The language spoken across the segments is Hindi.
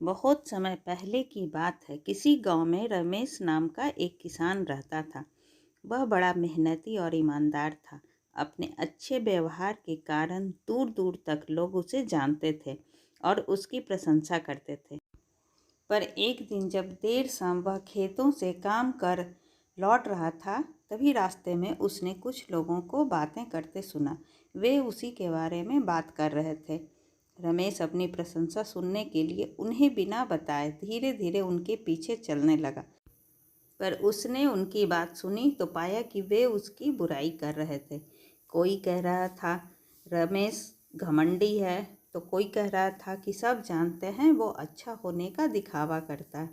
बहुत समय पहले की बात है। किसी गांव में रमेश नाम का एक किसान रहता था। वह बड़ा मेहनती और ईमानदार था। अपने अच्छे व्यवहार के कारण दूर दूर तक लोग उसे जानते थे और उसकी प्रशंसा करते थे। पर एक दिन जब देर शाम वह खेतों से काम कर लौट रहा था, तभी रास्ते में उसने कुछ लोगों को बातें करते सुना। वे उसी के बारे में बात कर रहे थे। रमेश अपनी प्रशंसा सुनने के लिए उन्हें बिना बताए धीरे धीरे उनके पीछे चलने लगा। पर उसने उनकी बात सुनी तो पाया कि वे उसकी बुराई कर रहे थे। कोई कह रहा था रमेश घमंडी है, तो कोई कह रहा था कि सब जानते हैं वो अच्छा होने का दिखावा करता है।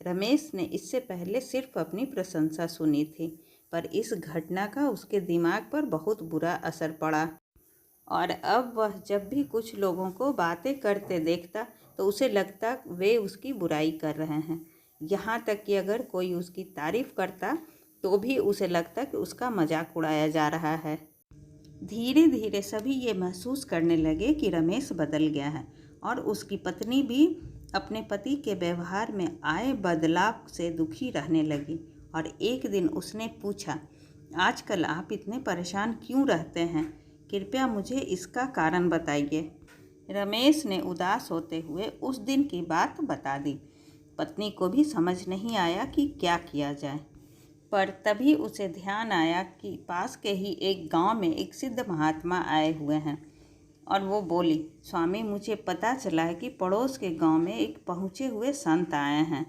रमेश ने इससे पहले सिर्फ अपनी प्रशंसा सुनी थी, पर इस घटना का उसके दिमाग पर बहुत बुरा असर पड़ा और अब वह जब भी कुछ लोगों को बातें करते देखता तो उसे लगता वे उसकी बुराई कर रहे हैं। यहाँ तक कि अगर कोई उसकी तारीफ करता तो भी उसे लगता कि उसका मजाक उड़ाया जा रहा है। धीरे धीरे सभी ये महसूस करने लगे कि रमेश बदल गया है और उसकी पत्नी भी अपने पति के व्यवहार में आए बदलाव से दुखी रहने लगी। और एक दिन उसने पूछा, आजकल आप इतने परेशान क्यों रहते हैं? कृपया मुझे इसका कारण बताइए। रमेश ने उदास होते हुए उस दिन की बात बता दी। पत्नी को भी समझ नहीं आया कि क्या किया जाए। पर तभी उसे ध्यान आया कि पास के ही एक गांव में एक सिद्ध महात्मा आए हुए हैं और वो बोली, स्वामी मुझे पता चला है कि पड़ोस के गांव में एक पहुँचे हुए संत आए हैं।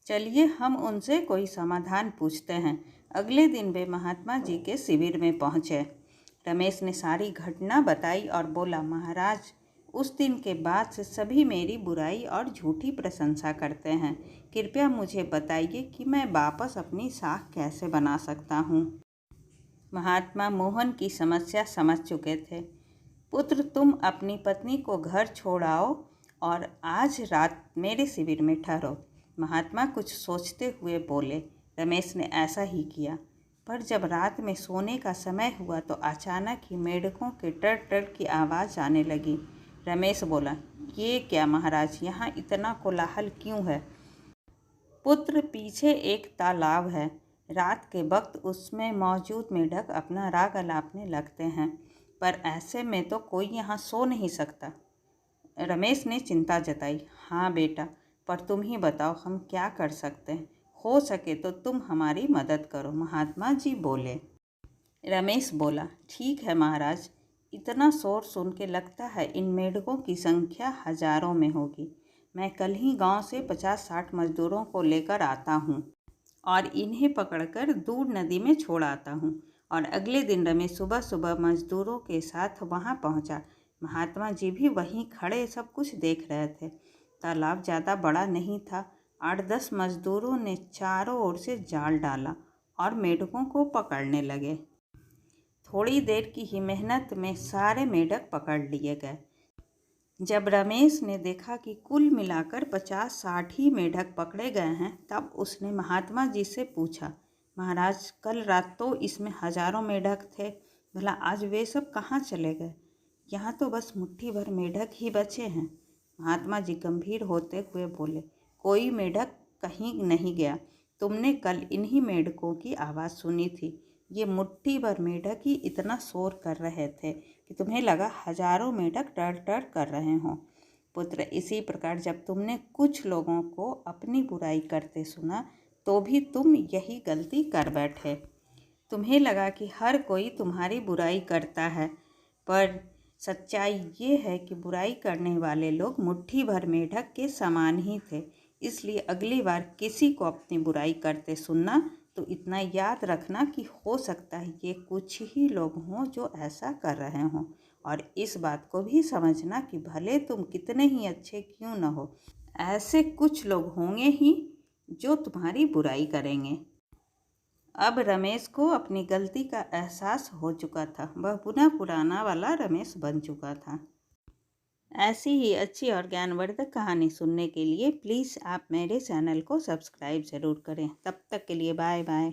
चलिए हम उनसे कोई समाधान पूछते हैं। अगले दिन वे महात्मा जी के शिविर में पहुँचे। रमेश ने सारी घटना बताई और बोला, महाराज उस दिन के बाद से सभी मेरी बुराई और झूठी प्रशंसा करते हैं। कृपया मुझे बताइए कि मैं वापस अपनी साख कैसे बना सकता हूँ। महात्मा मोहन की समस्या समझ चुके थे। पुत्र तुम अपनी पत्नी को घर छोड़ आओ और आज रात मेरे शिविर में ठहरो। महात्मा कुछ सोचते हुए बोले। रमेश ने ऐसा ही किया। पर जब रात में सोने का समय हुआ तो अचानक ही मेंढकों के टर टर की आवाज़ आने लगी। रमेश बोला, ये क्या महाराज, यहाँ इतना कोलाहल क्यों है? पुत्र पीछे एक तालाब है। रात के वक्त उसमें मौजूद मेंढक अपना राग अलापने लगते हैं, पर ऐसे में तो कोई यहाँ सो नहीं सकता। रमेश ने चिंता जताई। हाँ बेटा, पर तुम ही बताओ हम क्या कर सकते हैं? हो सके तो तुम हमारी मदद करो, महात्मा जी बोले। रमेश बोला, ठीक है महाराज, इतना शोर सुन के लगता है इन मेंढकों की संख्या हजारों में होगी। मैं कल ही गांव से 50-60 मजदूरों को लेकर आता हूँ और इन्हें पकड़कर दूर नदी में छोड़ आता हूँ। और अगले दिन रमेश सुबह सुबह मजदूरों के साथ वहाँ पहुँचा। महात्मा जी भी वहीं खड़े सब कुछ देख रहे थे। तालाब ज़्यादा बड़ा नहीं था। 8-10 मजदूरों ने चारों ओर से जाल डाला और मेंढकों को पकड़ने लगे। थोड़ी देर की ही मेहनत में सारे मेंढक पकड़ लिए गए। जब रमेश ने देखा कि कुल मिलाकर 50-60 ही मेंढक पकड़े गए हैं, तब उसने महात्मा जी से पूछा, महाराज कल रात तो इसमें हजारों मेंढक थे, भला आज वे सब कहाँ चले गए? यहाँ तो बस मुट्ठी भर मेंढक ही बचे हैं। महात्मा जी गंभीर होते हुए बोले, कोई मेंढक कहीं नहीं गया। तुमने कल इन्हीं मेंढकों की आवाज़ सुनी थी। ये मुट्ठी भर मेंढक ही इतना शोर कर रहे थे कि तुम्हें लगा हजारों मेंढक टर टर कर रहे हों। पुत्र इसी प्रकार जब तुमने कुछ लोगों को अपनी बुराई करते सुना तो भी तुम यही गलती कर बैठे। तुम्हें लगा कि हर कोई तुम्हारी बुराई करता है, पर सच्चाई ये है कि बुराई करने वाले लोग मुट्ठी भर मेंढक के समान ही थे। इसलिए अगली बार किसी को अपनी बुराई करते सुनना तो इतना याद रखना कि हो सकता है ये कुछ ही लोग हों जो ऐसा कर रहे हों। और इस बात को भी समझना कि भले तुम कितने ही अच्छे क्यों न हो, ऐसे कुछ लोग होंगे ही जो तुम्हारी बुराई करेंगे। अब रमेश को अपनी गलती का एहसास हो चुका था। वह पुनः पुराना वाला रमेश बन चुका था। ऐसी ही अच्छी और ज्ञानवर्धक कहानी सुनने के लिए प्लीज़ आप मेरे चैनल को सब्सक्राइब ज़रूर करें। तब तक के लिए बाय बाय।